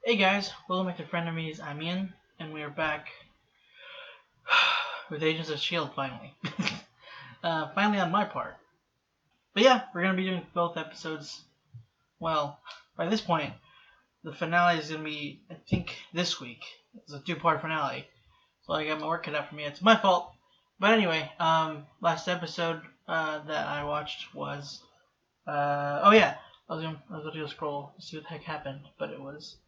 Hey guys, welcome back to Frenemies. I'm Ian, and we are back with Agents of S.H.I.E.L.D. finally. Finally on my part. But yeah, we're going to be doing both episodes. Well, by this point, the finale is going to be, I think, this week. It's a two-part finale. So I got my work cut out for me. It's my fault. But anyway, last episode that I watched was... oh yeah, I was going to do a scroll to see what the heck happened, but it was...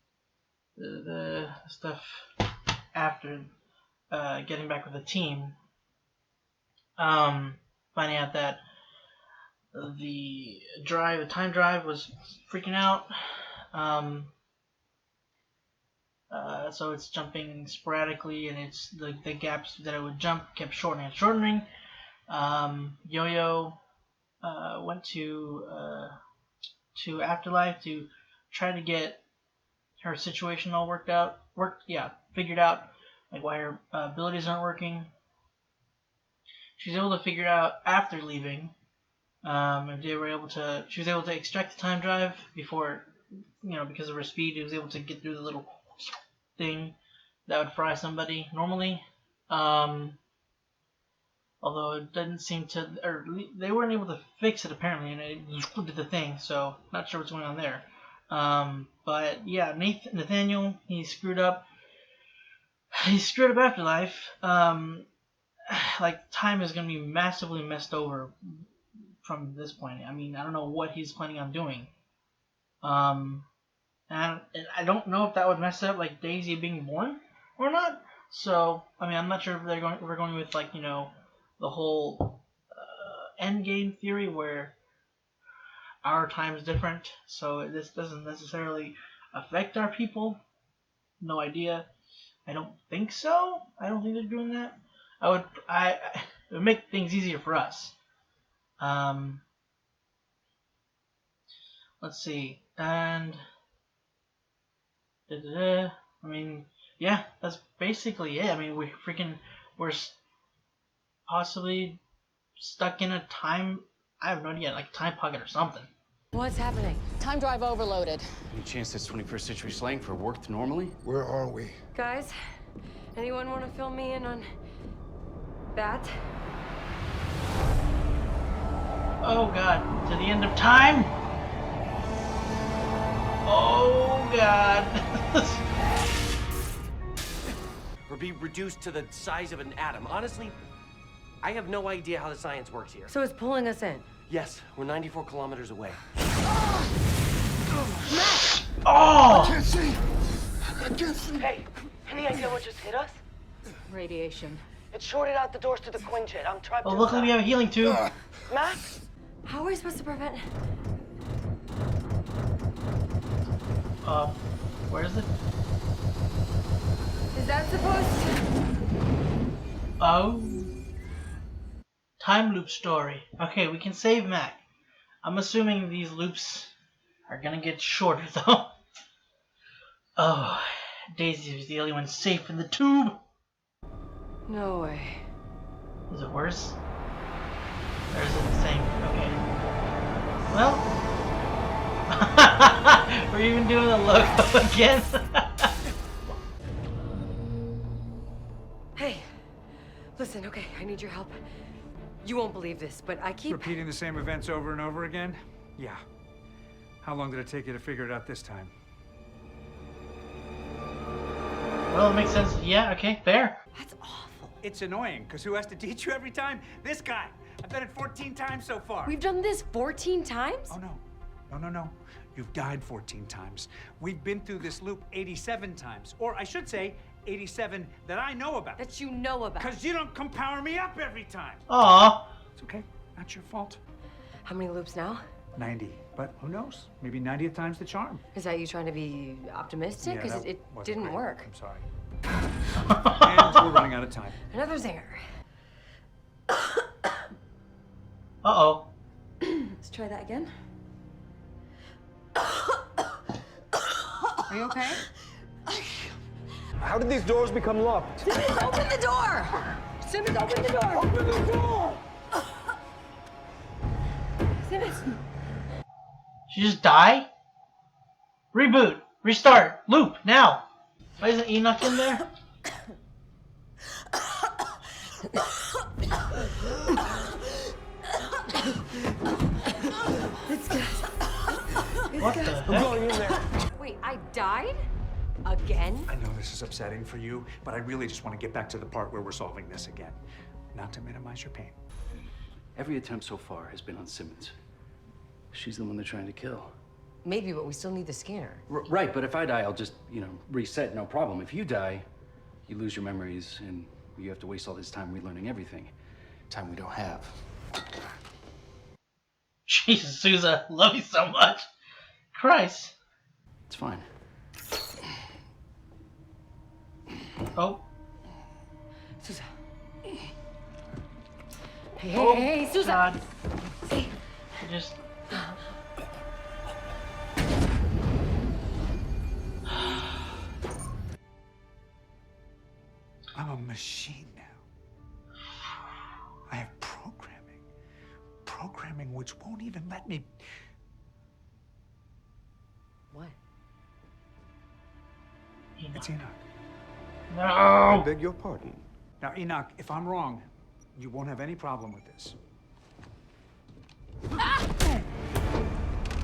the stuff after getting back with the team, finding out that the time drive was freaking out, so it's jumping sporadically, and it's the gaps that it would jump kept shortening and shortening. Yo-Yo went to Afterlife to try to get her situation all figured out, like why her abilities aren't working. She's able to figure it out after leaving. She was able to extract the time drive before, because of her speed, she was able to get through the little thing that would fry somebody normally. Although it didn't seem to, or they weren't able to fix it apparently, and it did the thing. So not sure what's going on there. But yeah, Nathaniel, he screwed up. He screwed up Afterlife. Like, time is going to be massively messed over from this point. I mean, I don't know what he's planning on doing. And I don't know if that would mess up, like, Daisy being born or not. So, I mean, I'm not sure if we're going with, like, the whole endgame theory where our time is different, so this doesn't necessarily affect our people. No idea. I don't think so. I don't think they're doing that. It would make things easier for us. Let's see. And I mean, yeah, that's basically it. I mean, we're possibly stuck in a time. I have no idea, like time pocket or something. What's happening? Time drive overloaded. Any chance that's 21st century slang for worked normally? Where are we? Guys, anyone want to fill me in on that? Oh god, to the end of time? Oh god. Or be reduced to the size of an atom. Honestly, I have no idea how the science works here. So it's pulling us in. Yes, we're 94 kilometers away. Oh! I can't see! I can't see! Hey, any idea what just hit us? Radiation. It shorted out the doors to the Quinjet. I'm trapped Well, luckily we have a healing tube. Max? How are we supposed to prevent? Where is it? Is that supposed to? Oh. Time loop story. Okay, we can save Mac. I'm assuming these loops are gonna get shorter though. Oh, Daisy was the only one safe in the tube. No way. Is it worse? Or is it the same? Okay. Well, we're even doing the logo again. Hey, listen, okay, I need your help. You won't believe this, but I keep... Repeating the same events over and over again? Yeah. How long did it take you to figure it out this time? Well, it makes sense. Yeah, okay, fair. That's awful. It's annoying, because who has to teach you every time? This guy! I've done it 14 times so far. We've done this 14 times? Oh, no. No. You've died 14 times. We've been through this loop 87 times. Or I should say, 87 that I know about. That you know about. Because you don't come power me up every time. Aw. It's okay. Not your fault. How many loops now? 90. But who knows? Maybe 90th time's the charm. Is that you trying to be optimistic? Because that it wasn't didn't great. work. I'm sorry. And we're running out of time. Another zinger. Uh-oh. Let's try that again. Are you okay? How did these doors become locked? Simmons, open the door! Simmons, open the door! Open the door! Simmons! She just die? Reboot. Restart! Loop! Now! Why isn't Enoch in there? What the heck? I'm going in there. Wait, I died? Again? I know this is upsetting for you, but I really just want to get back to the part where we're solving this again. Not to minimize your pain. Every attempt so far has been on Simmons. She's the one they're trying to kill. Maybe, but we still need the scanner. Right, but if I die, I'll just, reset, no problem. If you die, you lose your memories, and you have to waste all this time relearning everything. Time we don't have. Jesus, Sousa, love you so much. Christ. It's fine. Oh. Sousa. Hey, Oh, hey, Sousa. God. Hey. I just... I'm a machine now. I have programming. Programming which won't even let me... What? It's Enoch. I No! beg your pardon. Now, Enoch, if I'm wrong, you won't have any problem with this.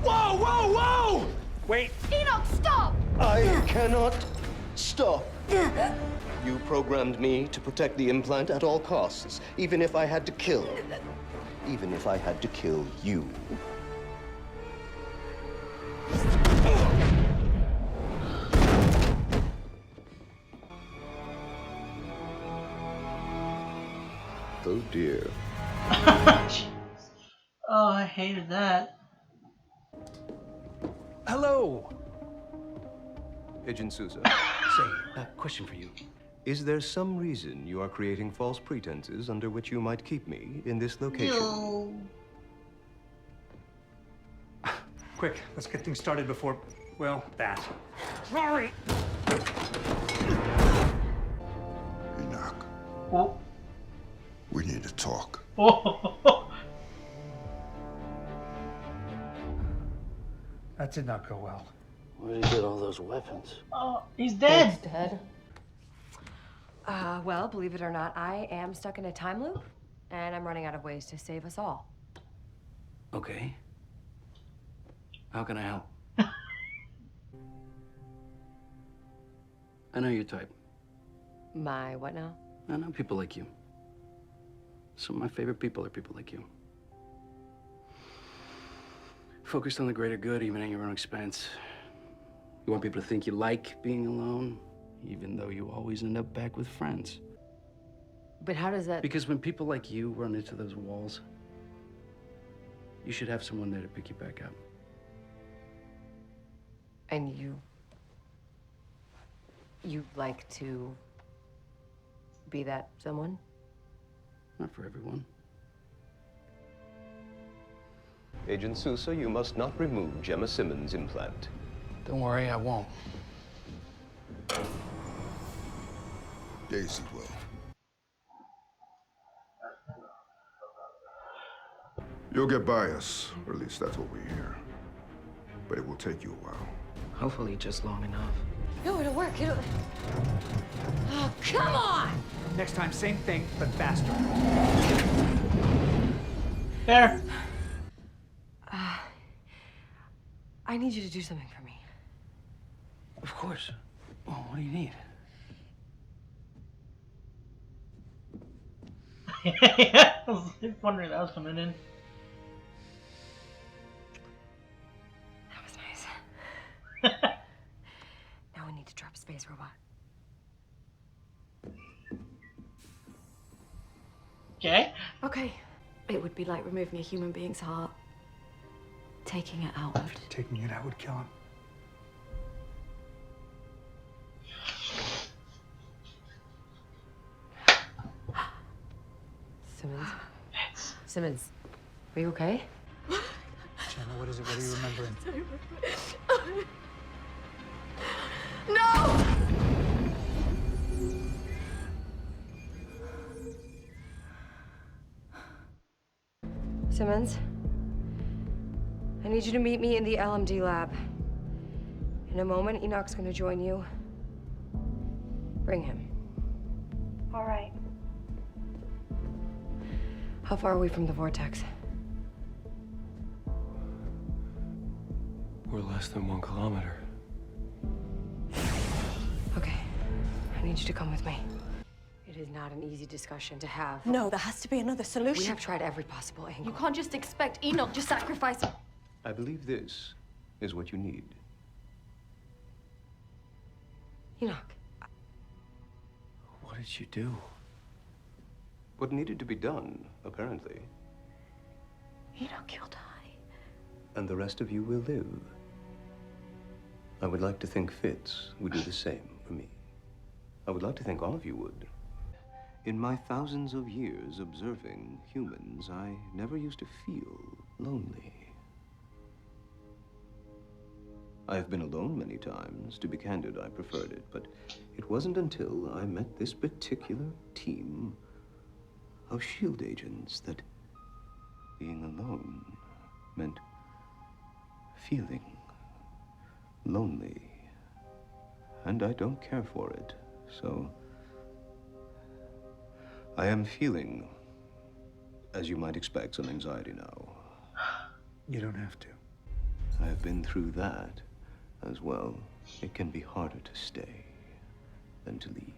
Whoa, whoa, whoa! Wait. Enoch, stop! I cannot stop. You programmed me to protect the implant at all costs, even if I had to kill. Even if I had to kill you. Oh dear. Oh, I hated that. Hello. Agent Sousa, Say, question for you. is there some reason you are creating false pretenses under which you might keep me in this location? No. Quick, let's get things started before, well, that. Rory! Enoch, Oh. we need to talk. Oh. That did not go well. Where did you get all those weapons? Oh, he's dead. Dead. Well, believe it or not, I am stuck in a time loop, and I'm running out of ways to save us all. Okay. How can I help? I know your type. My what now? I know people like you. Some of my favorite people are people like you. Focused on the greater good, even at your own expense. You want people to think you like being alone, even though you always end up back with friends. But how does that... Because when people like you run into those walls, you should have someone there to pick you back up. And you like to be that someone? Not for everyone. Agent Sousa, you must not remove Gemma Simmons' implant. Don't worry, I won't. Daisy will. You'll get by us, or at least that's what we hear. But it will take you a while. Hopefully just long enough. No, it'll work. It'll... Oh, come on! Next time, same thing, but faster. Fair. I need you to do something for me. Of course. Oh, what do you need? I was wondering that was coming in. That was nice. Now we need to drop a space robot. Okay. Okay. It would be like removing a human being's heart. Taking it out would. Taking it out would kill him. Simmons? Simmons, are you okay? Gemma, what is it? What are you remembering? No! Simmons, I need you to meet me in the LMD lab. In a moment, Enoch's gonna join you. Bring him. All right. How far are we from the vortex? We're less than 1 kilometer. Okay. I need you to come with me. It is not an easy discussion to have. No, there has to be another solution. We have tried every possible angle. You can't just expect Enoch to sacrifice. I believe this is what you need. Enoch. What did you do? What needed to be done, apparently. Enoch, you'll die. And the rest of you will live. I would like to think Fitz would do the same for me. I would like to think all of you would. In my thousands of years observing humans, I never used to feel lonely. I have been alone many times. To be candid, I preferred it, but it wasn't until I met this particular team of S.H.I.E.L.D. agents that being alone meant feeling lonely. And I don't care for it, so I am feeling, as you might expect, some anxiety now. You don't have to. I have been through that as well. It can be harder to stay than to leave.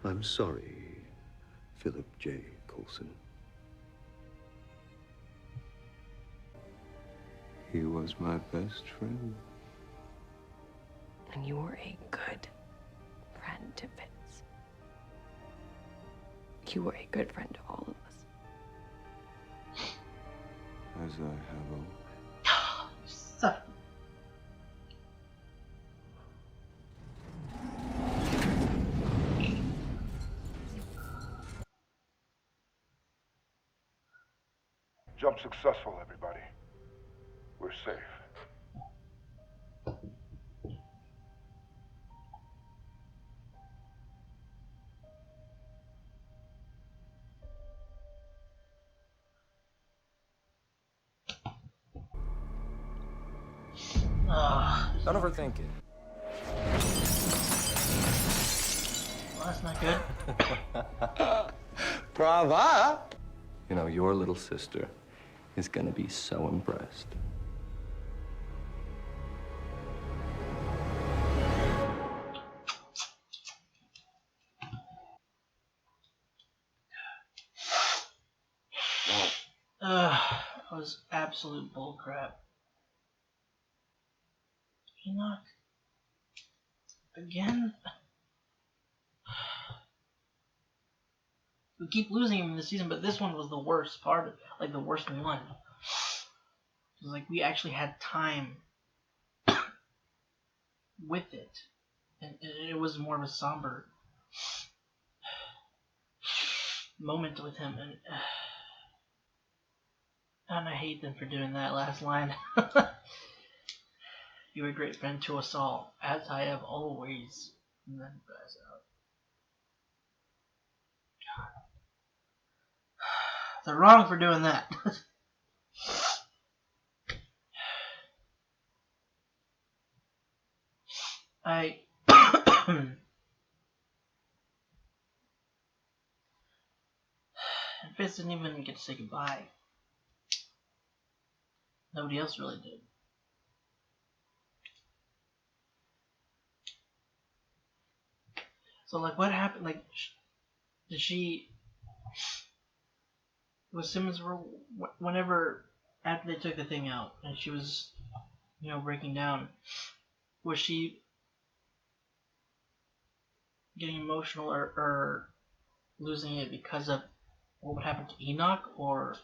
I'm sorry, Philip J. Coulson. He was my best friend. And you were a good friend to Fitz. You were a good friend to all of us. As I have always. So- Jump successful, everybody. We're safe. Don't overthink it. Well, that's not good. Brava! You know, your little sister is gonna be so impressed. That was absolute bullcrap. Enoch? Again? We keep losing him in this season, but this one was the worst part of, like, the worst one. It was like we actually had time with it. And it was more of a somber moment with him. And I hate them for doing that last line. You're a great friend to us all, as I have always. And then pass out. They're wrong for doing that. And Fitz didn't even get to say goodbye. Nobody else really did. So, like, what happened? Like, did she... Was Simmons... Whenever... After they took the thing out, and she was, you know, breaking down, was she getting emotional or losing it because of what would happen to Enoch, or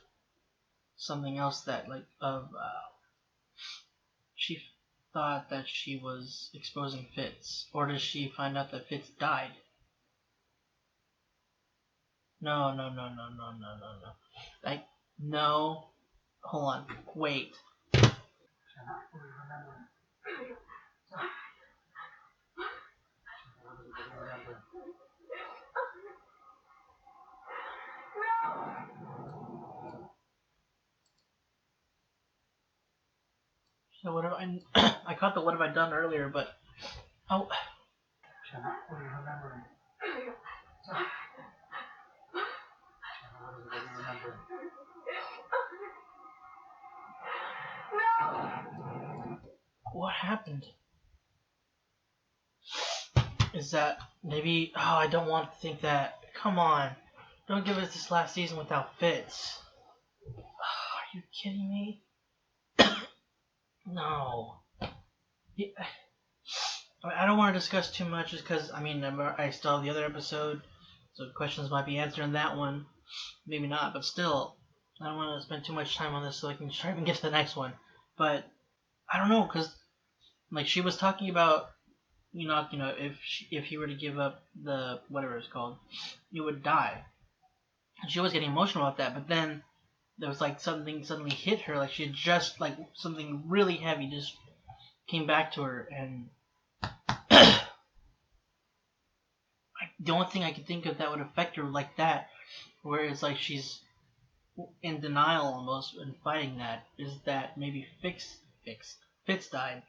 something else that, like, she thought that she was exposing Fitz, or did she find out that Fitz died? No. Like, no. Hold on. Wait. So what have I? I caught the what have I done earlier, but oh. Jenna, what do you remember? What do you remember? What happened? Is that maybe? Oh, I don't want to think that. Come on, don't give us this last season without Fitz. Oh, are you kidding me? No. Yeah. I don't want to discuss too much, just because I still have the other episode, so questions might be answered in that one. Maybe not, but still, I don't want to spend too much time on this so I can try and get to the next one. But I don't know, because like she was talking about Enoch, if he were to give up the whatever it's called, he would die. And she was getting emotional about that, but then there was like something suddenly hit her, like she had just like something really heavy just came back to her, and the only thing I could think of that would affect her like that, where it's like she's in denial almost and fighting that, is that maybe Fitz died,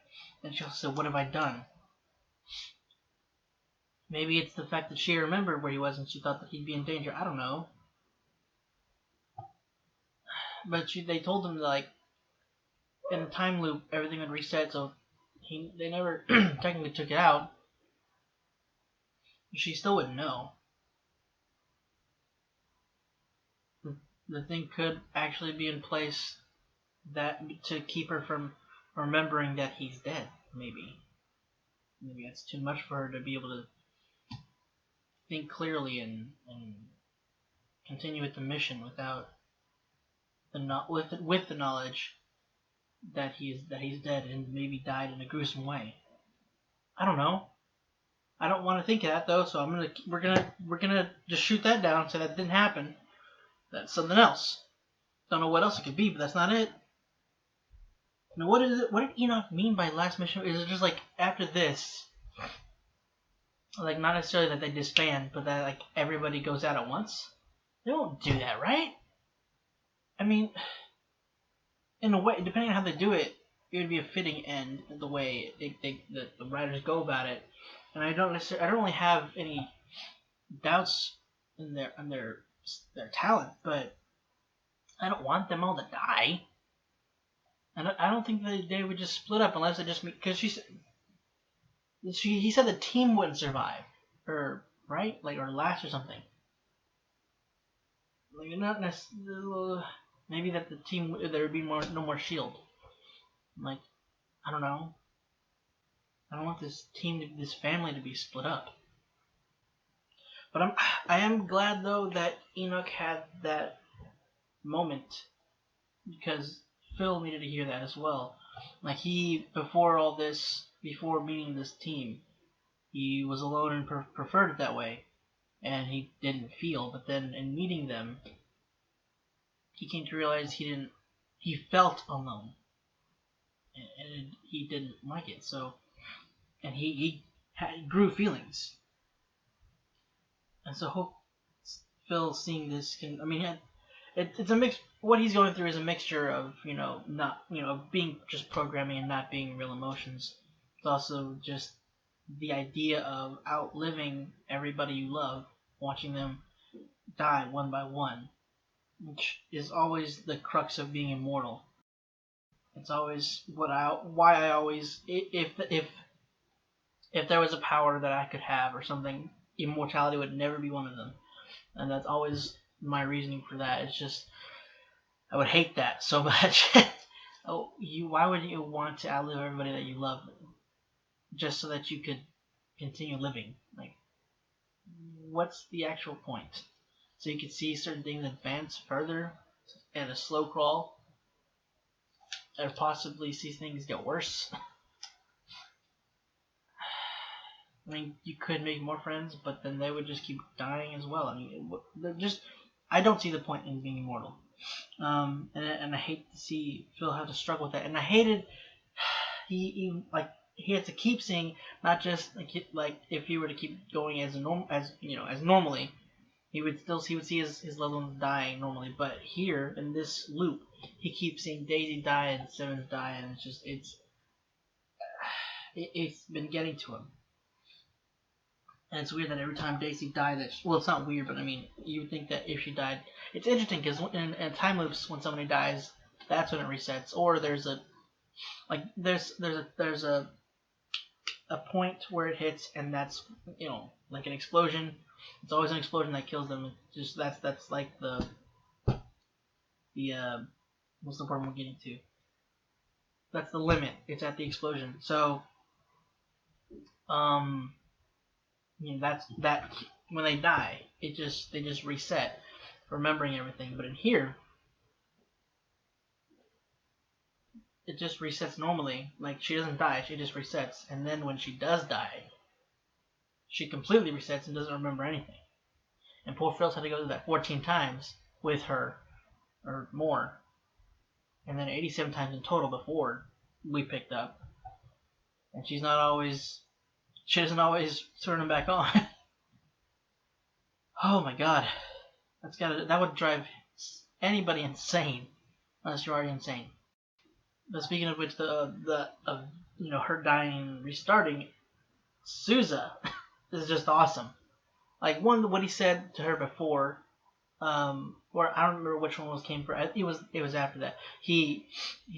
and she also said, "What have I done?" Maybe it's the fact that she remembered where he was and she thought that he'd be in danger. I don't know. But they told him that, like, in a time loop, everything would reset, so they never technically took it out. She still wouldn't know. The thing could actually be in place that to keep her from remembering that he's dead. Maybe that's too much for her to be able to think clearly and continue with the mission without with the knowledge that he's dead and maybe died in a gruesome way. I don't know. I don't want to think of that though, so we're gonna just shoot that down and say that didn't happen. That's something else. Don't know what else it could be, but that's not it. Now what is it? What did Enoch mean by last mission? Is it just like after this, like not necessarily that they disband, but that like everybody goes out at once? They won't do that, right? I mean, in a way, depending on how they do it, it would be a fitting end the way the writers go about it. And I don't really have any doubts in their talent, but I don't want them all to die. And I don't think they would just split up unless they just, because he said the team wouldn't survive, or right, like, or last or something. Like, not necessarily. Maybe that the team, there would be no more S.H.I.E.L.D. Like, I don't know. I don't want this family to be split up. But I am glad though that Enoch had that moment, because Phil needed to hear that as well. Like before meeting this team, he was alone and preferred it that way, and he didn't feel. But then in meeting them, he came to realize he felt alone, and he didn't like it. So, and he grew feelings, and so hope Phil seeing this can. I mean, it's a mix. What he's going through is a mixture of not being just programming and not being real emotions. It's also just the idea of outliving everybody you love, watching them die one by one, which is always the crux of being immortal. It's always why I always, if there was a power that I could have or something, immortality would never be one of them, and that's always my reasoning for that. It's just I would hate that so much. Why would you want to outlive everybody that you love just so that you could continue living? Like, what's the actual point? So you could see certain things advance further at a slow crawl, or possibly see things get worse. I mean, you could make more friends, but then they would just keep dying as well. I mean, I don't see the point in being immortal. And I hate to see Phil have to struggle with that. And I hated he had to keep seeing, not just like if he were to keep going as normally, he would see his loved ones dying normally. But here in this loop, he keeps seeing Daisy die and Simmons die, and it's it's been getting to him. And it's weird that every time Daisy died, well, it's not weird, but I mean, you would think that if she died, it's interesting because in time loops, when somebody dies, that's when it resets. Or there's a point where it hits, and that's like an explosion. It's always an explosion that kills them. It's just that's like the what's the word we're getting to? That's the limit. It's at the explosion. So that's that when they die, they just reset, remembering everything. But in here, it just resets normally. Like, she doesn't die, she just resets. And then when she does die, she completely resets and doesn't remember anything. And poor Phil's had to go through that 14 times with her, or more. And then 87 times in total before we picked up. And she doesn't always turn them back on. Oh my god. That would drive anybody insane. Unless you're already insane. But speaking of which, her dying and restarting, Sousa is just awesome. Like, what he said to her before, or I don't remember which one came first. It was after that. He's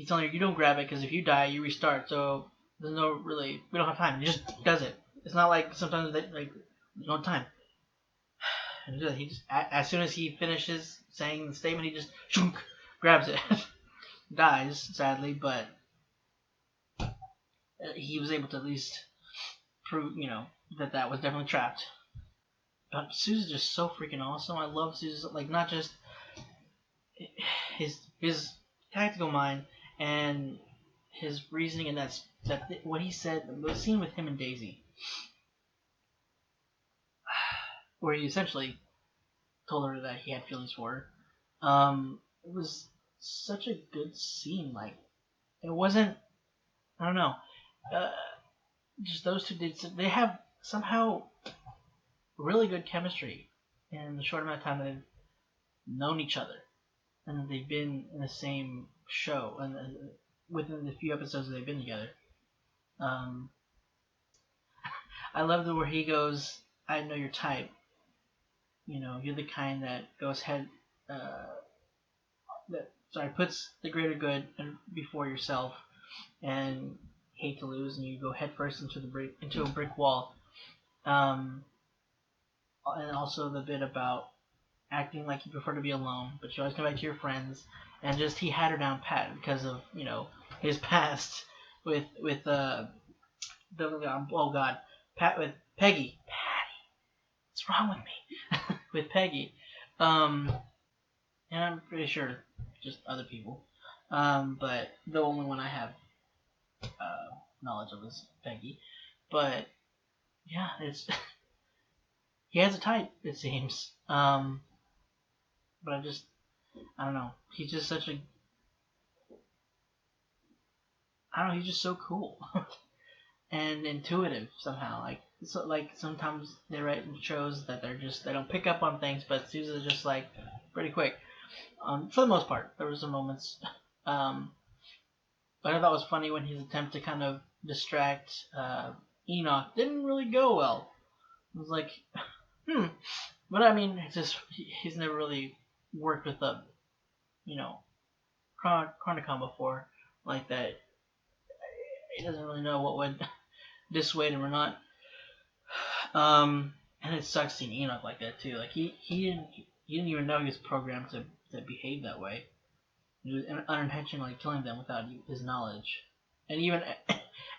telling her, you don't grab it because if you die, you restart. So we don't have time. He just does it. It's not like sometimes there's no time. And he just, as soon as he finishes saying the statement, he just grabs it. Dies, sadly, but he was able to at least prove, that was definitely trapped. But Sousa's just so freaking awesome. I love Sousa, like, not just his tactical mind and his reasoning, and what he said, the scene with him and Daisy, where he essentially told her that he had feelings for her. It was such a good scene. Like, it wasn't, I don't know, just those two they have somehow really good chemistry in the short amount of time that they've known each other, and they've been in the same show, and within the few episodes that they've been together. I love where he goes, I know your type. You're the kind that goes puts the greater good before yourself, and hate to lose, and you go headfirst into a brick wall. And also the bit about acting like you prefer to be alone, but you always come back to your friends, and just he had her down pat because of his past with Pat with Peggy. Patty, what's wrong with me? With Peggy, and I'm pretty sure just other people, but the only one I have knowledge of is Peggy. But yeah, it's he has a type, it seems. But I don't know. He's just he's just so cool and intuitive somehow. Like sometimes they write in shows that they don't pick up on things, but Sousa's just like pretty quick. For the most part, there were some moments. But I thought it was funny when his attempt to kind of distract Enoch didn't really go well. It was like, But I mean, it's just he's never really worked with a, Chronicon before like that. He doesn't really know what would dissuade him or not. And it sucks seeing Enoch like that too. Like he didn't even know he was programmed to behave that way. He was unintentionally killing them without his knowledge. And even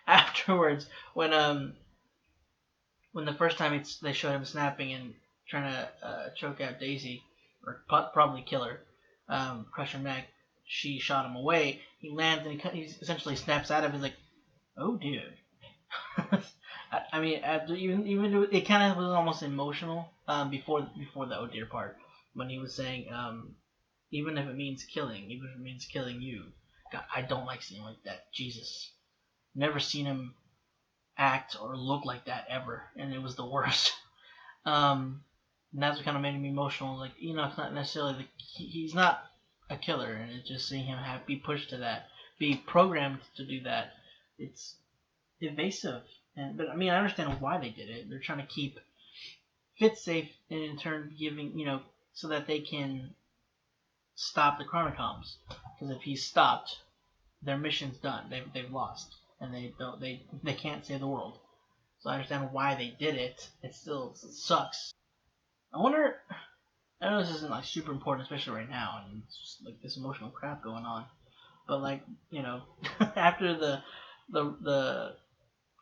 afterwards, when the first time they showed him snapping and trying to choke out Daisy, or probably kill her, crush her neck, she shot him away. He lands and he essentially snaps out of it. He's like, oh dude. I mean, even it kind of was almost emotional before the oh dear part, when he was saying, even if it means killing you. God, I don't like seeing him like that. Jesus. Never seen him act or look like that ever, and it was the worst. And that's what kind of made me emotional. Like, it's not necessarily he's not a killer, and it's just seeing him be pushed to that, be programmed to do that. It's evasive. But I mean, I understand why they did it. They're trying to keep Fitz safe, and in turn giving, so that they can stop the Chronocoms. Because if he's stopped, their mission's done. They've lost, and they can't save the world. So I understand why they did it. It still sucks. I wonder. I know this isn't like super important, especially right now, and it's just like this emotional crap going on. But like, after the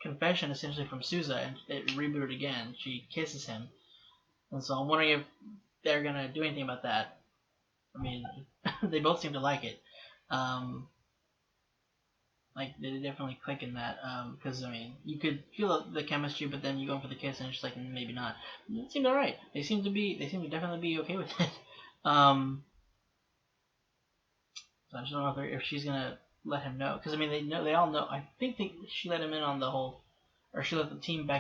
confession essentially from Sousa, and it rebooted again, she kisses him, and so I'm wondering if they're gonna do anything about that. I mean, they both seem to like it. Like they definitely click in that, because I mean, you could feel the chemistry, but then you go in for the kiss, and it's just like maybe not. It seemed alright. They seem to definitely be okay with it. So I just don't know if she's gonna let him know, because I mean they all know. I think she let him in on the whole, or she let the team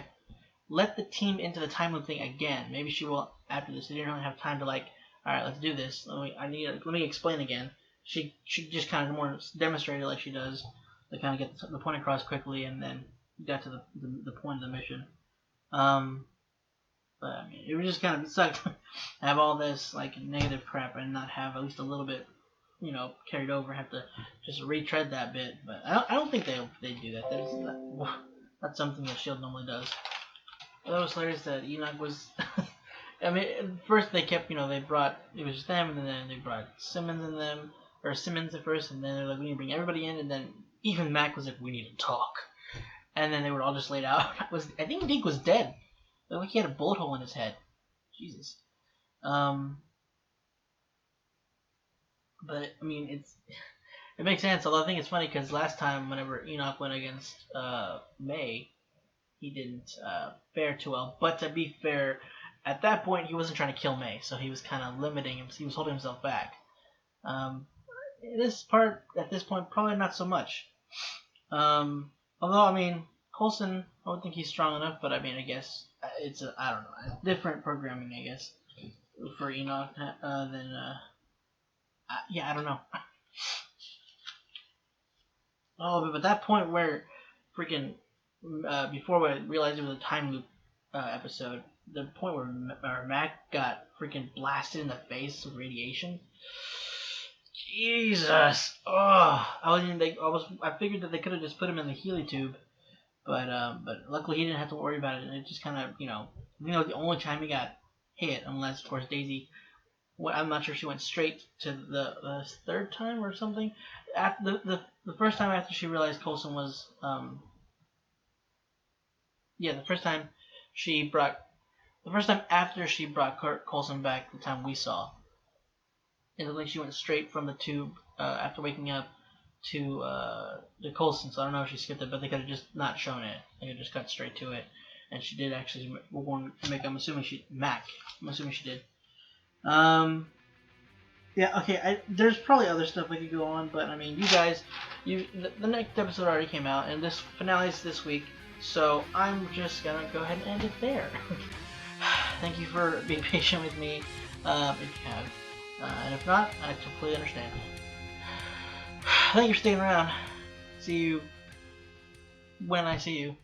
into the time loop thing again. Maybe she will after this. They didn't really have time to like, all right, let's do this. Let me explain again. She just kind of more demonstrated like she does. To kind of get the point across quickly, and then got to the point of the mission. But I mean, it would just kind of suck to have all this like negative crap and not have at least a little bit, carried over. Have to just retread that bit. But I don't think they do that. That's something that S.H.I.E.L.D. normally does. That was hilarious that Enoch was. I mean, at first they kept, they brought, it was just them, and then they brought Simmons at first, and then they're like, we need to bring everybody in, and then even Mac was like, we need to talk. And then they were all just laid out. I think Deke was dead. It looked like he had a bullet hole in his head. Jesus. But, I mean, it makes sense, although I think it's funny, because last time, whenever Enoch went against May, he didn't fare too well. But to be fair, at that point, he wasn't trying to kill May, so he was kind of limiting him. He was holding himself back. This part, at this point, probably not so much. Although, I mean, Coulson, I don't think he's strong enough, but I mean, I guess it's I don't know, different programming, I guess, for Enoch than, yeah, I don't know. Oh, but at that point where freaking, before we realized it was a time loop episode, the point where Mac got freaking blasted in the face with radiation. Jesus! Oh, I figured that they could have just put him in the Healy tube, but luckily he didn't have to worry about it, and it just kind of, the only time he got hit, unless of course Daisy. I'm not sure she went straight to the third time or something. After the first time after she realized Coulson was the first time after she brought Coulson back, the time we saw. It looked like she went straight from the tube after waking up to the Coulson. So I don't know if she skipped it, but they could have just not shown it. They could have just cut straight to it, and she did actually make. I'm assuming she did. Yeah. Okay. There's probably other stuff we could go on, but I mean, you guys, the next episode already came out, and this finale is this week. So I'm just gonna go ahead and end it there. Thank you for being patient with me, if you have. And if not, I completely understand. Thank you for staying around. See you when I see you.